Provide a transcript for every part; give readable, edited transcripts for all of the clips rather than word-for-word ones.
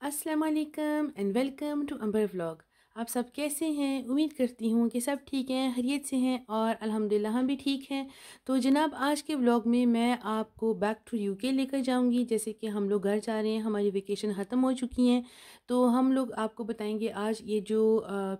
अस्सलाम वालेकुम and welcome to Amber vlog. आप सब कैसे हैं? उम्मीद करती हूँ कि सब ठीक हैं, खैरियत से हैं और अल्हम्दुलिल्लाह हम भी ठीक हैं। तो जनाब, आज के व्लॉग में मैं आपको बैक टू यूके लेकर जाऊँगी। जैसे कि हम लोग घर जा रहे हैं, हमारी वेकेशन ख़त्म हो चुकी हैं, तो हम लोग आपको बताएंगे आज ये जो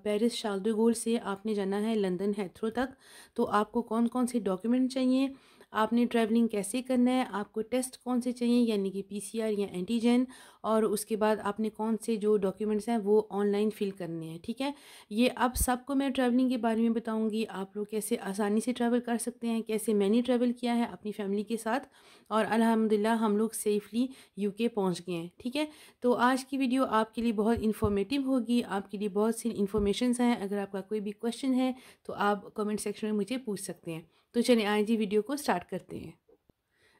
पेरिस शार्ल द गोल से आपने जाना है लंदन हेथ्रो तक, तो आपको कौन कौन से डॉक्यूमेंट चाहिए, आपने ट्रैवलिंग कैसे करना है, आपको टेस्ट कौन से चाहिए यानी कि पीसीआर या एंटीजन, और उसके बाद आपने कौन से जो डॉक्यूमेंट्स हैं वो ऑनलाइन फ़िल करने हैं। ठीक है, ये अब सबको मैं ट्रैवलिंग के बारे में बताऊंगी, आप लोग कैसे आसानी से ट्रैवल कर सकते हैं, कैसे मैंने ट्रैवल किया है अपनी फैमिली के साथ और अल्हम्दुलिल्लाह हम लोग सेफ़ली यूके पहुंच गए हैं। ठीक है, तो आज की वीडियो आपके लिए बहुत इन्फॉर्मेटिव होगी, आपके लिए बहुत सी इन्फॉर्मेशंस हैं। अगर आपका कोई भी क्वेश्चन है तो आप कमेंट सेक्शन में मुझे पूछ सकते हैं। तो चलिए आज जी वीडियो को स्टार्ट करते हैं।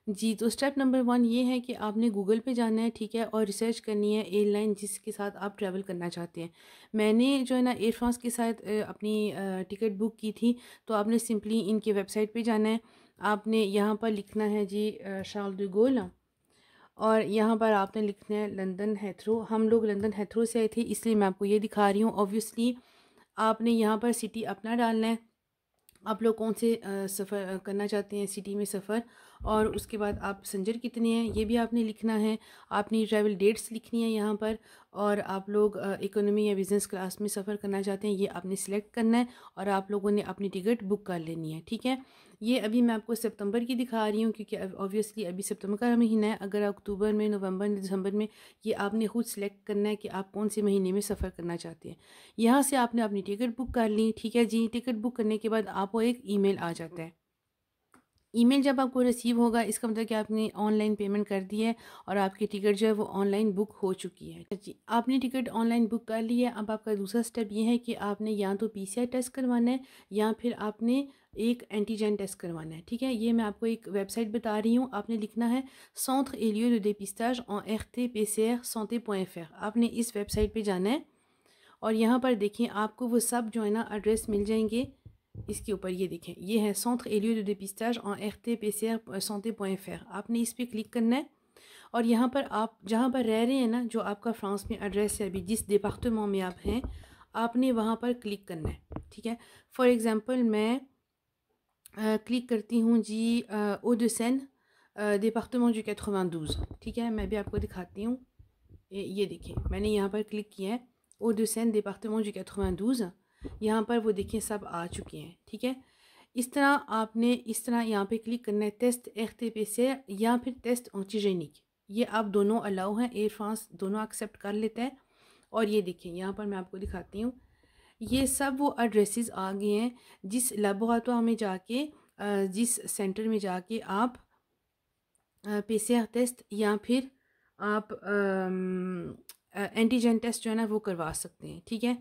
जी, तो स्टेप नंबर 1 ये है कि आपने गूगल पे जाना है, ठीक है, और रिसर्च करनी है एयरलाइन जिसके साथ आप ट्रैवल करना चाहते हैं। मैंने जो है ना एयर फ्रांस के साथ अपनी टिकट बुक की थी, तो आपने सिंपली इनकी वेबसाइट पे जाना है। आपने यहाँ पर लिखना है जी शार्ल द गोल, और यहाँ पर आपने लिखना है लंदन हेथ्रो। हम लोग लंदन हेथ्रो से आए थे, इसलिए मैं आपको ये दिखा रही हूँ। ऑब्वियसली आपने यहाँ पर सिटी अपना डालना है, आप लोग कौन से सफ़र करना चाहते हैं सिटी में सफ़र, और उसके बाद आप पैसेंजर कितने हैं ये भी आपने लिखना है। आपने ट्रैवल डेट्स लिखनी है यहाँ पर, और आप लोग इकोनॉमी या बिज़नेस क्लास में सफ़र करना चाहते हैं ये आपने सिलेक्ट करना है, और आप लोगों ने अपनी टिकट बुक कर लेनी है। ठीक है, ये अभी मैं आपको सितंबर की दिखा रही हूँ क्योंकि ऑब्वियसली अभी सितंबर का महीना है। अगर अक्टूबर में, नवंबर, दिसंबर में, ये आपने खुद सेलेक्ट करना है कि आप कौन से महीने में सफ़र करना चाहते हैं। यहाँ से आपने अपनी टिकट बुक कर ली। ठीक है जी, टिकट बुक करने के बाद आपको एक ईमेल आ जाता है। ईमेल जब आपको रिसीव होगा इसका मतलब कि आपने ऑनलाइन पेमेंट कर दी है और आपकी टिकट जो है वो ऑनलाइन बुक हो चुकी है। जी, आपने टिकट ऑनलाइन बुक कर ली है। अब आपका दूसरा स्टेप ये है कि आपने या तो पीसीआर टेस्ट करवाना है या फिर आपने एक एंटीजन टेस्ट करवाना है। ठीक है, ये मैं आपको एक वेबसाइट बता रही हूँ। आपने लिखना है centre et lieu de dépistage en RT-PCR santé.fr। आपने इस वेबसाइट पर जाना है और यहाँ पर देखें आपको वो सब जो है ना एड्रेस मिल जाएंगे। इसके ऊपर ये देखें, ये है centre et lieu de dépistage en RT-PCR santé.fr। आपने इस पर क्लिक करना है और यहाँ पर आप जहाँ पर रह रहे हैं ना, जो आपका फ्रांस में एड्रेस है अभी जिस डिपार्टमेंट में आप हैं, आपने वहाँ पर क्लिक करना है। ठीक है, फॉर एग्ज़ाम्पल मैं क्लिक करती हूँ जी ओ de Seine, डिपार्टमेंट du 92। ठीक है, मैं भी आपको दिखाती हूँ। ये देखिए मैंने यहाँ पर क्लिक किया है ओ de Seine डिपार्टमेंट du 92। यहाँ पर वो देखिए सब आ चुके हैं। ठीक है, इस तरह आपने इस तरह यहाँ पे क्लिक करना है, टेस्ट RT-PCR या फिर टेस्ट एंटीजेनिक। ये आप दोनों अलाउ हैं, एयर फ्रांस दोनों एक्सेप्ट कर लेता है। और ये देखिए यहाँ पर मैं आपको दिखाती हूँ, ये सब वो एड्रेसेस आ गए हैं जिस लेबोरेटरी में जाके जिस सेंटर में जाके आप पीसीआर टेस्ट या फिर आप एंटीजन टेस्ट जो है ना वो करवा सकते हैं। ठीक है,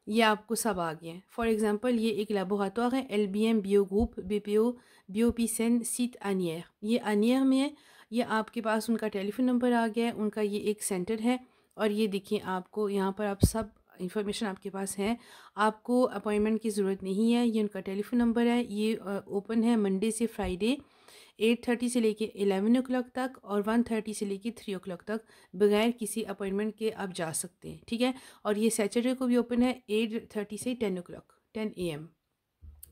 ये आपको सब आ गए हैं। फॉर एग्जांपल ये एक लेबोरेटरी है LBM बियो ग्रुप BPO बियोपीसेन सीट आनियर, ये आनियर में है। ये आपके पास उनका टेलीफोन नंबर आ गया है, उनका ये एक सेंटर है। और ये देखिए आपको यहाँ पर आप सब इंफॉर्मेशन आपके पास है, आपको अपॉइंटमेंट की ज़रूरत नहीं है। ये उनका टेलीफोन नंबर है। ये ओपन है मंडे से फ्राइडे 8:30 से लेके 11 o'clock तक और 1:30 से लेके 3 o'clock तक बगैर किसी अपॉइंटमेंट के आप जा सकते हैं। ठीक है, और ये सैटरडे को भी ओपन है 8:30 से 10 o'clock 10 AM।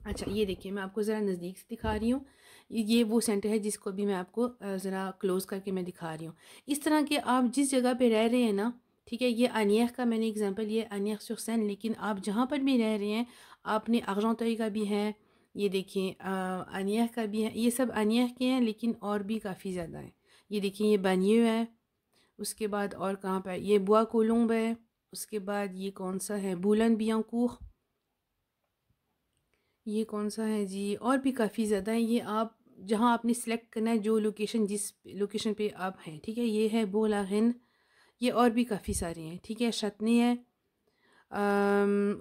अच्छा ये देखिए मैं आपको ज़रा नज़दीक से दिखा रही हूँ, ये वो सेंटर है जिसको भी मैं आपको ज़रा क्लोज़ करके मैं दिखा रही हूँ। इस तरह के आप जिस जगह पे रह रहे हैं ना, ठीक है, ये अनियर का मैंने एग्जांपल, ये अनियर sur Seine, लेकिन आप जहाँ पर भी रह रहे हैं आपने आर्जेंटeuil का भी है, ये देखिए अनियर का भी है। ये सब अनियर के हैं लेकिन और भी काफ़ी ज़्यादा हैं। ये देखिए ये बानियो है, उसके बाद और कहाँ पर ये बुआ कोलम्ब है, उसके बाद ये कौन सा है बूलन-बियांकोurt, ये कौन सा है जी, और भी काफ़ी ज़्यादा है। ये आप जहाँ आपने सेलेक्ट करना है जो लोकेशन जिस लोकेशन पे आप हैं। ठीक है, ये है बोलाहिन, ये और भी काफ़ी सारे हैं। ठीक है, शतनी है,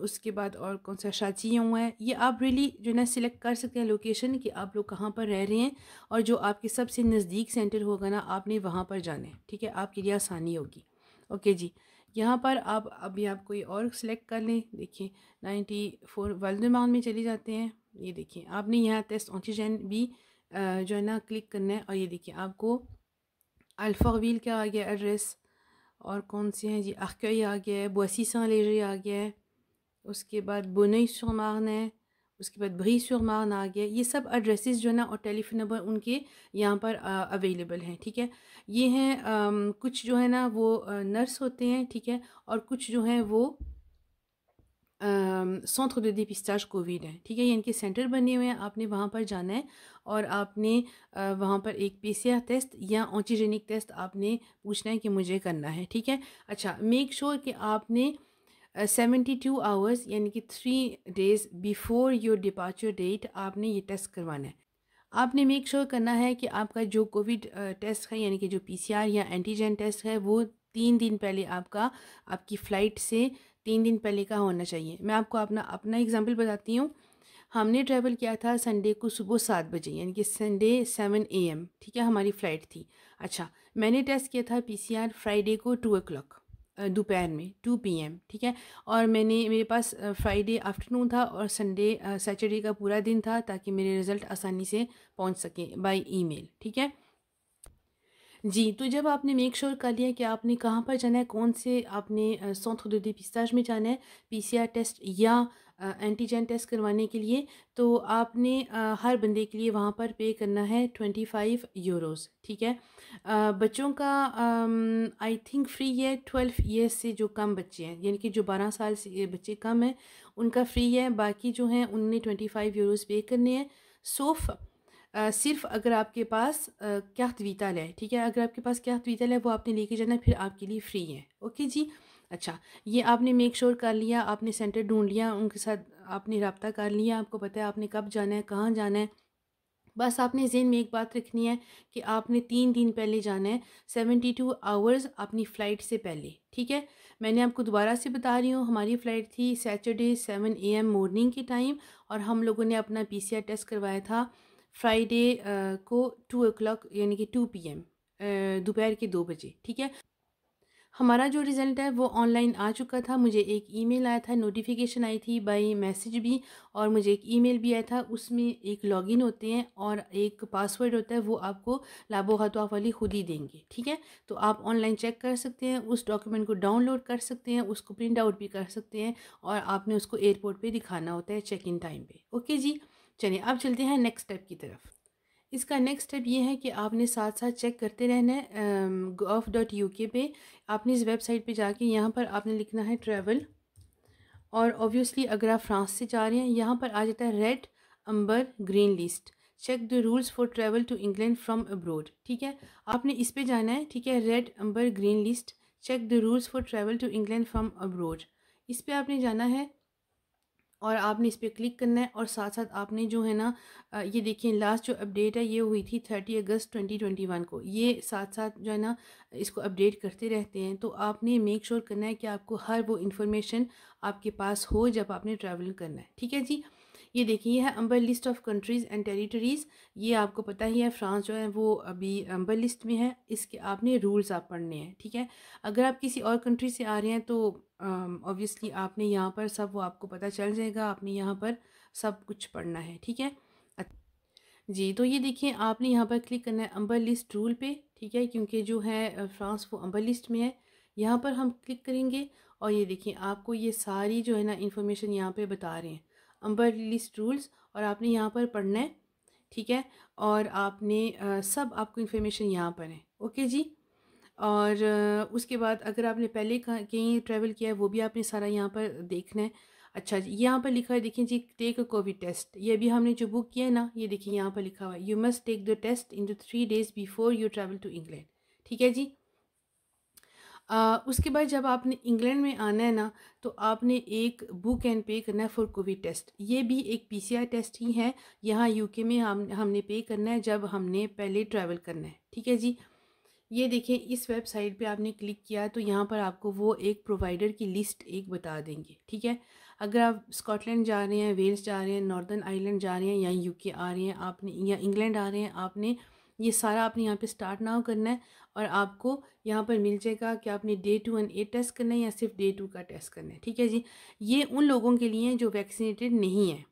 उसके बाद और कौन सा शाचियों है। ये आप रियली जो है ना सिलेक्ट कर सकते हैं लोकेशन कि आप लोग कहाँ पर रह रहे हैं, और जो आपके सबसे नज़दीक सेंटर होगा ना आपने वहाँ पर जाना है। ठीक है, आपके लिए आसानी होगी। ओके जी, यहाँ पर आप अभी आप कोई और सिलेक्ट कर लें। देखिए 94 वाल्डेमान में चले जाते हैं। ये देखिए आपने यहाँ टेस्ट एंटीजन भी जो है ना क्लिक करना है, और ये देखिए आपको अल्फाविल का आ गया एड्रेस, और कौन से हैं जी, आक्यूई आ गया है, बोसी सेंट लेger आ गया है, उसके बाद बोनई sur मार्न है, उसके बाद ब्री sur मार्न आ गया। ये सब एड्रेसेस जो है ना और टेलीफोन नंबर उनके यहाँ पर अवेलेबल हैं, ठीक है। ये हैं कुछ जो है ना वो नर्स होते हैं, ठीक है, और कुछ जो हैं वो सेंटर de dépistage कोविड है, ठीक है। ये इनके सेंटर बने हुए हैं, आपने वहाँ पर जाना है और आपने वहाँ पर एक पीसीआर टेस्ट या एंटीजेनिक टेस्ट आपने पूछना है कि मुझे करना है, ठीक है। अच्छा, मेक श्योर कि आपने 72 आवर्स यानी कि 3 days before your departure date आपने ये टेस्ट करवाना है। आपने मेक श्योर करना है कि आपका जो कोविड टेस्ट है यानी कि जो पीसीआर या एंटीजन टेस्ट है वो 3 दिन पहले आपकी फ़्लाइट से 3 दिन पहले का होना चाहिए। मैं आपको अपना अपना एग्जांपल बताती हूँ। हमने ट्रैवल किया था संडे को सुबह 7 बजे यानी कि संडे 7 AM, ठीक है, हमारी फ़्लाइट थी। अच्छा, मैंने टेस्ट किया था पीसीआर फ्राइडे को 2 o'clock दोपहर में 2 PM, ठीक है। और मेरे पास फ्राइडे आफ्टरनून था और संडे सैटरडे का पूरा दिन था ताकि मेरे रिज़ल्ट आसानी से पहुंच सकें बाय ईमेल, ठीक है। जी, तो जब आपने मेक श्योर कर लिया कि आपने कहाँ पर जाना है, कौन से आपने सेंटर de dépistage में जाना है, पीसीआर टेस्ट या एंटीजन टेस्ट करवाने के लिए, तो आपने हर बंदे के लिए वहाँ पर पे करना है 25 यूरोज़, ठीक है। बच्चों का आई थिंक फ्री है, 12 ईयर्स से जो कम बच्चे हैं यानी कि जो 12 साल से बच्चे कम हैं उनका फ्री है, बाकी जो हैं उनने 25 यूरोज़ पे करने हैं। सोफ़ सिर्फ़ अगर आपके पास क्याथ वीतल है, ठीक है, अगर आपके पास क्याथ वीतल है वो आपने लेके जाना है, फिर आपके लिए फ़्री है। ओके जी। अच्छा, ये आपने मेक श्योर कर लिया, आपने सेंटर ढूंढ लिया, उनके साथ आपने रब्ता कर लिया, आपको पता है आपने कब जाना है, कहाँ जाना है। बस आपने ज़हन में एक बात रखनी है कि आपने 3 दिन पहले जाना है, 72 आवर्स अपनी फ़्लाइट से पहले, ठीक है। मैंने आपको दोबारा से बता रही हूँ, हमारी फ़्लाइट थी सैटरडे 7 AM मॉर्निंग के टाइम और हम लोगों ने अपना पीसीआर टेस्ट करवाया था फ्राइडे को 2 o'clock यानी कि 2 PM दोपहर के 2 बजे, ठीक है। हमारा जो रिज़ल्ट है वो ऑनलाइन आ चुका था, मुझे एक ईमेल आया था, नोटिफिकेशन आई थी बाय मैसेज भी, और मुझे एक ईमेल भी आया था। उसमें एक लॉगिन होते हैं और एक पासवर्ड होता है, वो आपको लाबो हाथों वाली खुद ही देंगे, ठीक है। तो आप ऑनलाइन चेक कर सकते हैं, उस डॉक्यूमेंट को डाउनलोड कर सकते हैं, उसको प्रिंट आउट भी कर सकते हैं और आपने उसको एयरपोर्ट पर दिखाना होता है चेक इन टाइम पर। ओके जी, चलिए अब चलते हैं नेक्स्ट स्टेप की तरफ। इसका नेक्स्ट स्टेप ये है कि आपने साथ साथ चेक करते रहना है gov.uk पे। आपने इस वेबसाइट पे जाके यहाँ पर आपने लिखना है ट्रैवल, और ऑब्वियसली अगर आप फ्रांस से जा रहे हैं यहाँ पर आ जाता है red amber green list, check the rules for travel to England from abroad, ठीक है। आपने इस पे जाना है, ठीक है, red amber green list, check the rules for travel to England from abroad, इस पे आपने जाना है और आपने इस पर क्लिक करना है। और साथ साथ आपने जो है ना ये देखिए लास्ट जो अपडेट है ये हुई थी 30 अगस्त 2021 को। ये साथ साथ जो है ना इसको अपडेट करते रहते हैं, तो आपने मेक श्योर करना है कि आपको हर वो इन्फॉर्मेशन आपके पास हो जब आपने ट्रैवल करना है, ठीक है जी। ये देखिए ये है amber list of countries and territories. ये आपको पता ही है फ्रांस जो है वो अभी अम्बर लिस्ट में है, इसके आपने रूल्स आप पढ़ने हैं, ठीक है। अगर आप किसी और कंट्री से आ रहे हैं तो ऑब्वियसली आपने यहाँ पर सब वो आपको पता चल जाएगा, आपने यहाँ पर सब कुछ पढ़ना है, ठीक है। जी, तो ये देखिए आपने यहाँ पर क्लिक करना है अम्बर लिस्ट रूल पे, ठीक है, क्योंकि जो है फ्रांस वो अम्बर लिस्ट में है। यहाँ पर हम क्लिक करेंगे और ये देखिए आपको ये सारी जो है ना इंफॉर्मेशन यहाँ पे बता रहे हैं अम्बर लिस्ट रूल्स, और आपने यहाँ पर पढ़ना है, ठीक है। और आपने सब आपको इन्फॉर्मेशन यहाँ पर है, ओके जी। और उसके बाद अगर आपने पहले कहीं ट्रैवल किया है वो भी आपने सारा यहाँ पर देखना है। अच्छा जी, यहाँ पर लिखा है देखिए जी, टेक अ कोविड टेस्ट, ये भी हमने जो बुक किया है ना, ये देखिए यहाँ पर लिखा हुआ है you must take the test in the 3 days before you travel to England, ठीक है जी। उसके बाद जब आपने इंग्लैंड में आना है ना, तो आपने एक बुक एंड पे करना है फॉर कोविड टेस्ट। ये भी एक पीसीआर टेस्ट ही है, यहाँ यूके में हमने पे करना है जब हमने पहले ट्रैवल करना है, ठीक है जी। ये देखिए इस वेबसाइट पे आपने क्लिक किया तो यहाँ पर आपको वो एक प्रोवाइडर की लिस्ट एक बता देंगे, ठीक है। अगर आप स्कॉटलैंड जा रहे हैं, वेल्स जा रहे हैं, नॉर्दर्न आयरलैंड जा रहे हैं या यूके आ रहे हैं आपने, या इंग्लैंड आ रहे हैं आपने, ये सारा आपने यहाँ पे स्टार्ट नाउ करना है और आपको यहाँ पर मिल जाएगा कि आपने डे 2 एंड 8 टेस्ट करना है या सिर्फ डे 2 का टेस्ट करना है, ठीक है जी। ये उन लोगों के लिए जो वैक्सीनेटेड नहीं है,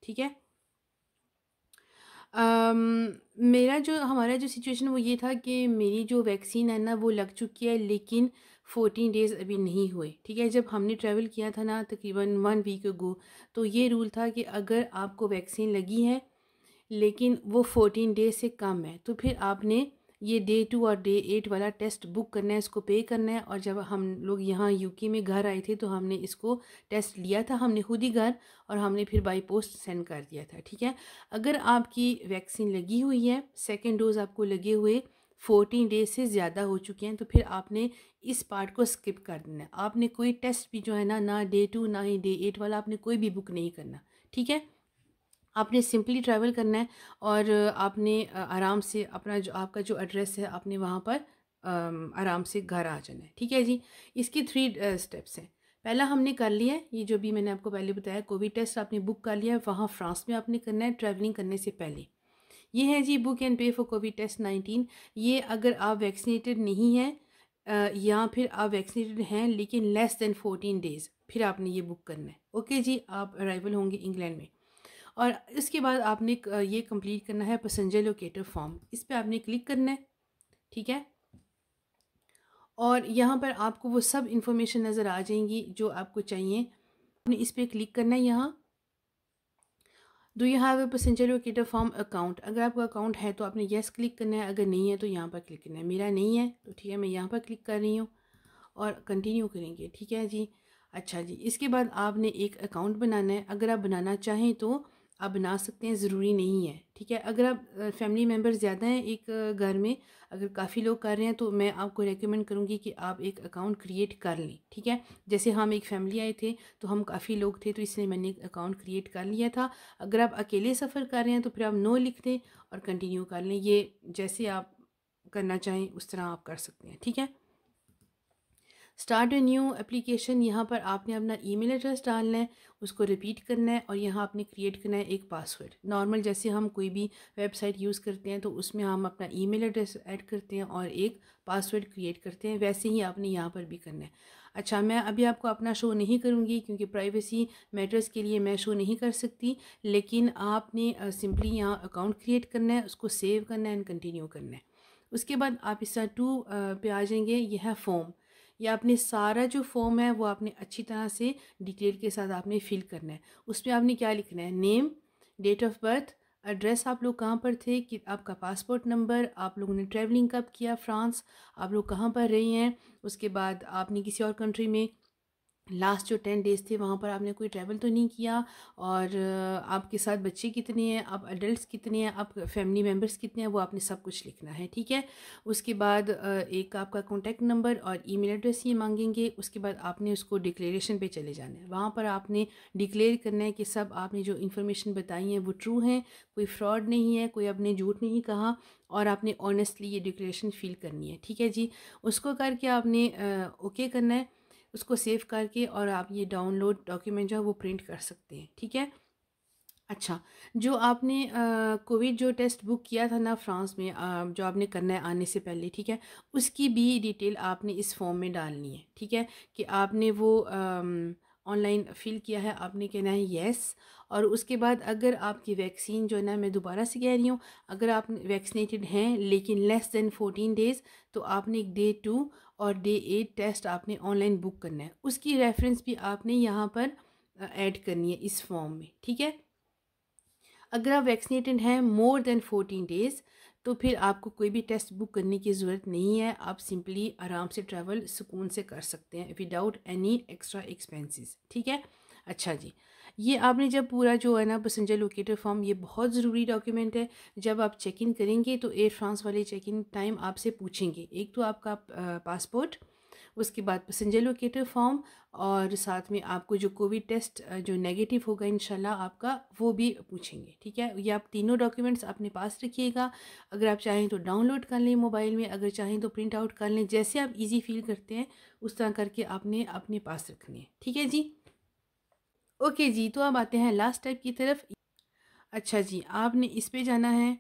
ठीक है। मेरा जो हमारा जो सिचुएशन वो ये था कि मेरी जो वैक्सीन है ना वो लग चुकी है, लेकिन 14 डेज़ अभी नहीं हुए, ठीक है। जब हमने ट्रैवल किया था ना तकरीबन 1 वीक अगो, तो ये रूल था कि अगर आपको वैक्सीन लगी है लेकिन वो 14 डेज से कम है, तो फिर आपने ये डे 2 और डे 8 वाला टेस्ट बुक करना है, इसको पे करना है। और जब हम लोग यहाँ यूके में घर आए थे तो हमने इसको टेस्ट लिया था, हमने खुद ही घर, और हमने फिर बाई पोस्ट सेंड कर दिया था, ठीक है। अगर आपकी वैक्सीन लगी हुई है, सेकेंड डोज आपको लगे हुए 14 डेज से ज़्यादा हो चुके हैं, तो फिर आपने इस पार्ट को स्किप कर देना है। आपने कोई टेस्ट भी जो है ना, ना डे 2 ना ही डे 8 वाला आपने कोई भी बुक नहीं करना, ठीक है। आपने सिंपली ट्रैवल करना है और आपने आराम से अपना जो आपका जो एड्रेस है आपने वहाँ पर आराम से घर आ जाना है, ठीक है जी। इसकी 3 स्टेप्स हैं। पहला हमने कर लिया है, ये जो भी मैंने आपको पहले बताया, कोविड टेस्ट आपने बुक कर लिया है, वहाँ फ्रांस में आपने करना है ट्रैवलिंग करने से पहले। ये है जी बुक एंड पे फॉर कोविड टेस्ट 19। ये अगर आप वैक्सीनेटेड नहीं हैं या फिर आप वैक्सीनेटेड हैं लेकिन लेस देन 14 डेज़, फिर आपने ये बुक करना है। ओके जी, आप अराइवल होंगे इंग्लैंड में। और इसके बाद आपने ये कंप्लीट करना है पैसेंजर लोकेटर फॉर्म, इस पर आपने क्लिक करना है, ठीक है। और यहाँ पर आपको वो सब इंफॉर्मेशन नज़र आ जाएंगी जो आपको चाहिए। आपने इस पर क्लिक करना है। यहाँ do you have a passenger locator form account, अगर आपका अकाउंट है तो आपने येस क्लिक करना है, अगर नहीं है तो यहाँ पर क्लिक करना है। मेरा नहीं है तो ठीक है, मैं यहाँ पर क्लिक कर रही हूँ और कंटिन्यू करेंगे, ठीक है जी। अच्छा जी, इसके बाद आपने एक अकाउंट बनाना है। अगर आप बनाना चाहें तो आप बना सकते हैं, ज़रूरी नहीं है, ठीक है। अगर आप फैमिली मेम्बर ज़्यादा हैं एक घर में, अगर काफ़ी लोग कर रहे हैं तो मैं आपको रेकमेंड करूँगी कि आप एक अकाउंट क्रिएट कर लें, ठीक है। जैसे हम एक फैमिली आए थे तो हम काफ़ी लोग थे, तो इसलिए मैंने एक अकाउंट क्रिएट कर लिया था। अगर आप अकेले सफ़र कर रहे हैं तो फिर आप नो लिख दें और कंटिन्यू कर लें। ये जैसे आप करना चाहें उस तरह आप कर सकते हैं, ठीक है। स्टार्ट ए न्यू एप्लीकेशन, यहाँ पर आपने अपना ईमेल एड्रेस डालना है, उसको रिपीट करना है और यहाँ आपने क्रिएट करना है एक पासवर्ड। नॉर्मल जैसे हम कोई भी वेबसाइट यूज़ करते हैं तो उसमें हम अपना ईमेल एड्रेस ऐड करते हैं और एक पासवर्ड क्रिएट करते हैं, वैसे ही आपने यहाँ पर भी करना है। अच्छा, मैं अभी आपको अपना शो नहीं करूँगी क्योंकि प्राइवेसी मैटर्स के लिए मैं शो नहीं कर सकती, लेकिन आपने सिंपली यहाँ अकाउंट क्रिएट करना है, उसको सेव करना है एंड कंटिन्यू करना है। उसके बाद आप इस तरह 2 पे आ जाएंगे। यह है फॉर्म, या आपने सारा जो फॉर्म है वो आपने अच्छी तरह से डिटेल के साथ आपने फिल करना है। उसमें आपने क्या लिखना है, name, date of birth, address, आप लोग कहाँ पर थे, कि आपका पासपोर्ट नंबर, आप लोगों ने ट्रैवलिंग कब किया फ्रांस, आप लोग कहाँ पर रहे हैं, उसके बाद आपने किसी और कंट्री में लास्ट जो 10 डेज़ थे वहाँ पर आपने कोई ट्रैवल तो नहीं किया, और आपके साथ बच्चे कितने हैं, आप अडल्ट्स कितने हैं, आप फैमिली मेम्बर्स कितने हैं, वो आपने सब कुछ लिखना है, ठीक है। उसके बाद एक आपका कॉन्टैक्ट नंबर और ईमेल एड्रेस ये मांगेंगे। उसके बाद आपने उसको डिक्लेरेशन पे चले जाना है, वहाँ पर आपने डिक्लेयर करना है कि सब आपने जो इन्फॉर्मेशन बताई है वो ट्रू हैं, कोई फ्रॉड नहीं है, कोई आपने झूठ नहीं कहा, और आपने ऑनेस्टली ये डिक्लेरेशन फिल करनी है, ठीक है जी। उसको करके आपने ओके करना है, उसको सेव करके, और आप ये डाउनलोड डॉक्यूमेंट जो है वो प्रिंट कर सकते हैं, ठीक है। अच्छा, जो आपने कोविड जो टेस्ट बुक किया था ना फ्रांस में, जो आपने करना है आने से पहले, ठीक है, उसकी भी डिटेल आपने इस फॉर्म में डालनी है, ठीक है। कि आपने वो ऑनलाइन फिल किया है, आपने कहना है येस। और उसके बाद अगर आपकी वैक्सीन जो है ना, मैं दोबारा से कह रही हूँ, अगर आप वैक्सीनेटेड हैं लेकिन लेस देन 14 डेज़, तो आपने एक डे 2 और डे 8 टेस्ट आपने ऑनलाइन बुक करना है। उसकी रेफरेंस भी आपने यहाँ पर ऐड करनी है इस फॉर्म में, ठीक है। अगर आप वैक्सीनेटेड हैं मोर देन 14 डेज़, तो फिर आपको कोई भी टेस्ट बुक करने की ज़रूरत नहीं है, आप सिंपली आराम से ट्रैवल सुकून से कर सकते हैं विदाउट एनी एक्स्ट्रा एक्सपेंसेस, ठीक है। अच्छा जी, ये आपने जब पूरा जो है ना पैसेंजर लोकेटर फॉर्म, ये बहुत ज़रूरी डॉक्यूमेंट है। जब आप चेक इन करेंगे तो एयर फ्रांस वाले चेक इन टाइम आपसे पूछेंगे, एक तो आपका पासपोर्ट, उसके बाद पैसेंजर लोकेटर फॉर्म, और साथ में आपको जो कोविड टेस्ट जो नेगेटिव होगा इंशाल्लाह आपका, वो भी पूछेंगे, ठीक है। ये आप तीनों डॉक्यूमेंट्स अपने पास रखिएगा। अगर आप चाहें तो डाउनलोड कर लें मोबाइल में, अगर चाहें तो प्रिंट आउट कर लें, जैसे आप इजी फील करते हैं उस तरह करके आपने अपने पास रखने हैं, ठीक है जी। ओके जी, तो अब आते हैं लास्ट टाइप की तरफ। अच्छा जी, आपने इस पे जाना है,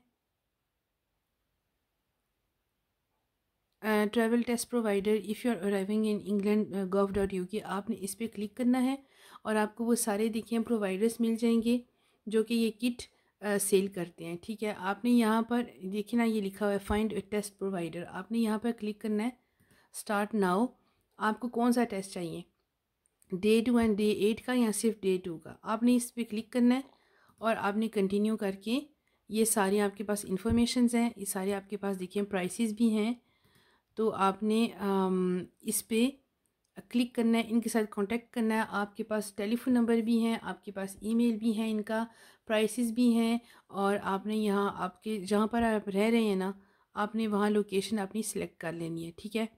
travel test provider if you are arriving in England gov.uk, आपने इस पर क्लिक करना है और आपको वो सारे देखिए प्रोवाइडर्स मिल जाएंगे जो कि ये किट सेल करते हैं, ठीक है। आपने यहाँ पर देखिए ना, ये लिखा हुआ है फाइंड अ टेस्ट प्रोवाइडर, आपने यहाँ पर क्लिक करना है, स्टार्ट नाउ। आपको कौन सा टेस्ट चाहिए, डे 2 एंड डे 8 का या सिर्फ डे 2 का। आपने इस पर क्लिक करना है और आपने कंटिन्यू करके ये सारी आपके पास इंफॉर्मेशंस हैं, ये सारे आपके पास देखिए प्राइसेस भी हैं। तो आपने इस पे क्लिक करना है, इनके साथ कांटेक्ट करना है। आपके पास टेलीफोन नंबर भी हैं, आपके पास ईमेल भी है, इनका प्राइसेस भी हैं। और आपने यहाँ आपके जहाँ पर आप रह रहे हैं ना, आपने वहाँ लोकेशन अपनी सिलेक्ट कर लेनी है, ठीक है।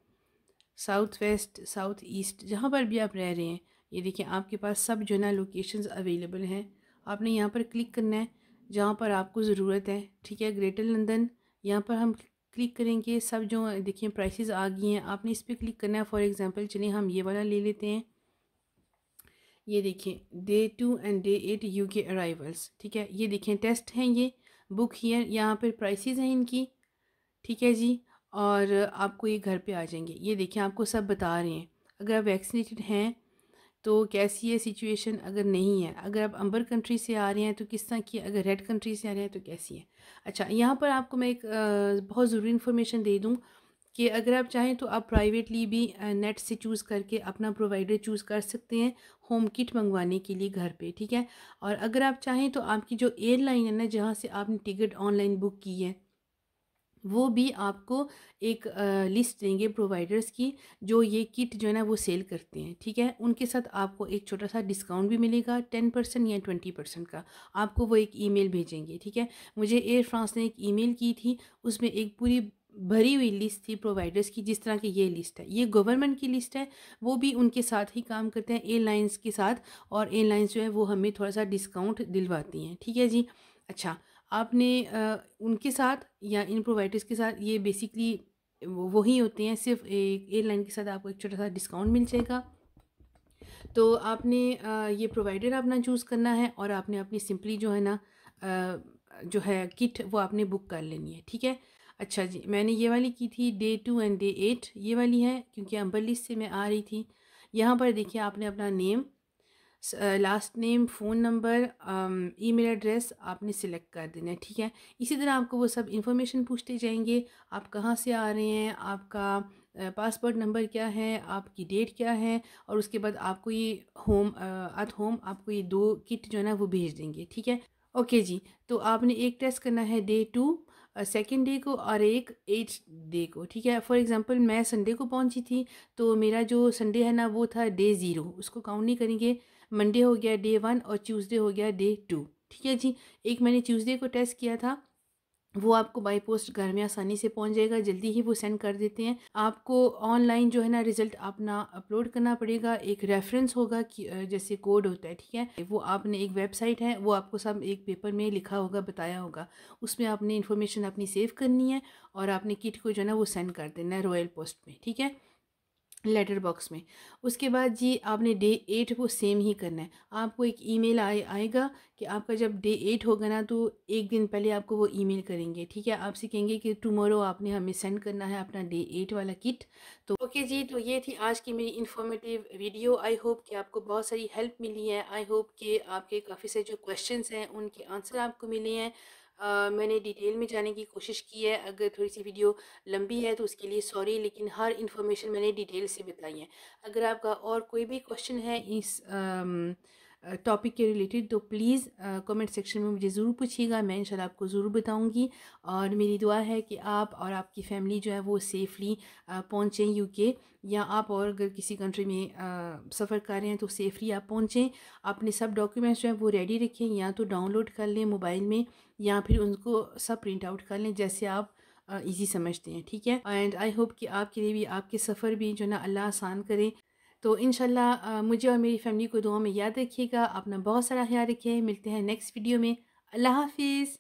साउथ वेस्ट, साउथ ईस्ट, जहाँ पर भी आप रह रहे हैं, ये देखिए आपके पास सब जो है ना लोकेशंस अवेलेबल हैं। आपने यहाँ पर क्लिक करना है जहाँ पर आपको ज़रूरत है, ठीक है। ग्रेटर लंदन, यहाँ पर हम क्लिक करेंगे, सब जो देखिए प्राइसेस आ गई हैं, आपने इस पर क्लिक करना है। फॉर एग्जांपल चलिए हम ये वाला ले लेते हैं, ये देखिए day 2 and day 8 UK arrivals, ठीक है। ये देखिए टेस्ट हैं, ये बुक हियर, यहाँ पर प्राइसेस हैं इनकी, ठीक है जी। और आपको ये घर पे आ जाएंगे, ये देखिए आपको सब बता रहे हैं। अगर आप वैक्सीनेटेड हैं तो कैसी है सिचुएशन, अगर नहीं है, अगर आप अंबर कंट्री से आ रहे हैं तो किस तरह की, अगर रेड कंट्री से आ रहे हैं तो कैसी है। अच्छा, यहाँ पर आपको मैं एक बहुत ज़रूरी इन्फॉर्मेशन दे दूँ कि अगर आप चाहें तो आप प्राइवेटली भी नेट से चूज़ करके अपना प्रोवाइडर चूज़ कर सकते हैं होम किट मंगवाने के लिए घर पे, ठीक है। और अगर आप चाहें तो आपकी जो एयरलाइन है ना, जहाँ से आपने टिकट ऑनलाइन बुक की है, वो भी आपको एक लिस्ट देंगे प्रोवाइडर्स की, जो ये किट जो है ना वो सेल करते हैं, ठीक है। उनके साथ आपको एक छोटा सा डिस्काउंट भी मिलेगा, 10% या 20% का। आपको वो एक ईमेल भेजेंगे, ठीक है। मुझे एयर फ्रांस ने एक ईमेल की थी, उसमें एक पूरी भरी हुई लिस्ट थी प्रोवाइडर्स की, जिस तरह की ये लिस्ट है, ये गवर्नमेंट की लिस्ट है। वो भी उनके साथ ही काम करते हैं, एयरलाइंस के साथ, और एयरलाइंस जो है वो हमें थोड़ा सा डिस्काउंट दिलवाती हैं, ठीक है जी। अच्छा, आपने उनके साथ या इन प्रोवाइडर्स के साथ, ये बेसिकली वही होते हैं, सिर्फ एक एयरलाइन के साथ आपको एक छोटा सा डिस्काउंट मिल जाएगा। तो आपने ये प्रोवाइडर अपना चूज़ करना है और आपने अपनी सिंपली जो है ना जो है किट वो आपने बुक कर लेनी है, ठीक है। अच्छा जी, मैंने ये वाली की थी डे 2 एंड डे 8, ये वाली है क्योंकि अंबर लिस्ट से मैं आ रही थी। यहाँ पर देखिए आपने अपना name, last name, phone number, email address आपने सिलेक्ट कर देना है, ठीक है। इसी तरह आपको वो सब इन्फॉर्मेशन पूछते जाएंगे, आप कहाँ से आ रहे हैं, आपका पासपोर्ट नंबर क्या है, आपकी डेट क्या है, और उसके बाद आपको ये होम एट होम आपको ये 2 किट जो है ना वो भेज देंगे, ठीक है। ओके जी, तो आपने एक टेस्ट करना है डे 2 सेकेंड डे को और एक 8 डे को, ठीक है। फॉर एग्जांपल मैं संडे को पहुंची थी, तो मेरा जो संडे है ना वो था डे 0, उसको काउंट नहीं करेंगे। मंडे हो गया डे 1 और ट्यूसडे हो गया डे 2, ठीक है जी। एक मैंने ट्यूसडे को टेस्ट किया था, वो आपको बाय पोस्ट घर में आसानी से पहुंच जाएगा, जल्दी ही वो सेंड कर देते हैं। आपको ऑनलाइन जो है ना रिज़ल्ट अपना अपलोड करना पड़ेगा, एक रेफरेंस होगा कि जैसे कोड होता है, ठीक है। वो आपने एक वेबसाइट है, वो आपको सब एक पेपर में लिखा होगा, बताया होगा, उसमें आपने इन्फॉर्मेशन अपनी सेव करनी है और आपने किट को जो है ना वो सेंड कर देना है रॉयल पोस्ट में, ठीक है, लेटर बॉक्स में। उसके बाद जी आपने डे 8 को सेम ही करना है। आपको एक ईमेल आएगा कि आपका जब डे 8 होगा ना, तो एक दिन पहले आपको वो ईमेल करेंगे, ठीक है। आपसे कहेंगे कि टुमारो आपने हमें सेंड करना है अपना डे 8 वाला किट। तो ओके जी, तो ये थी आज की मेरी इन्फॉर्मेटिव वीडियो। आई होप कि आपको बहुत सारी हेल्प मिली है। आई होप कि आपके काफ़ी से जो क्वेश्चंस हैं उनके आंसर आपको मिले हैं। मैंने डिटेल में जाने की कोशिश की है, अगर थोड़ी सी वीडियो लंबी है तो उसके लिए सॉरी, लेकिन हर इन्फॉर्मेशन मैंने डिटेल से बताई है। अगर आपका और कोई भी क्वेश्चन है इस टॉपिक के रिलेटेड तो प्लीज़ कमेंट सेक्शन में मुझे ज़रूर पूछिएगा, मैं इंशाल्लाह आपको ज़रूर बताऊंगी। और मेरी दुआ है कि आप और आपकी फैमिली जो है वो सेफ़ली पहुँचें यूके, या आप और अगर किसी कंट्री में सफ़र कर रहे हैं तो सेफ़ली आप पहुँचें। अपने सब डॉक्यूमेंट्स जो हैं वो रेडी रखें, या तो डाउनलोड कर लें मोबाइल में, या फिर उनको सब प्रिंट आउट कर लें जैसे आप इजी समझते हैं, ठीक है। एंड आई होप कि आपके लिए भी, आपके सफ़र भी जो ना अल्लाह आसान करे। तो इंशाल्लाह मुझे और मेरी फैमिली को दुआ में याद रखिएगा। अपना बहुत सारा ख्याल रखिए। मिलते हैं नेक्स्ट वीडियो में। अल्लाह हाफिज़।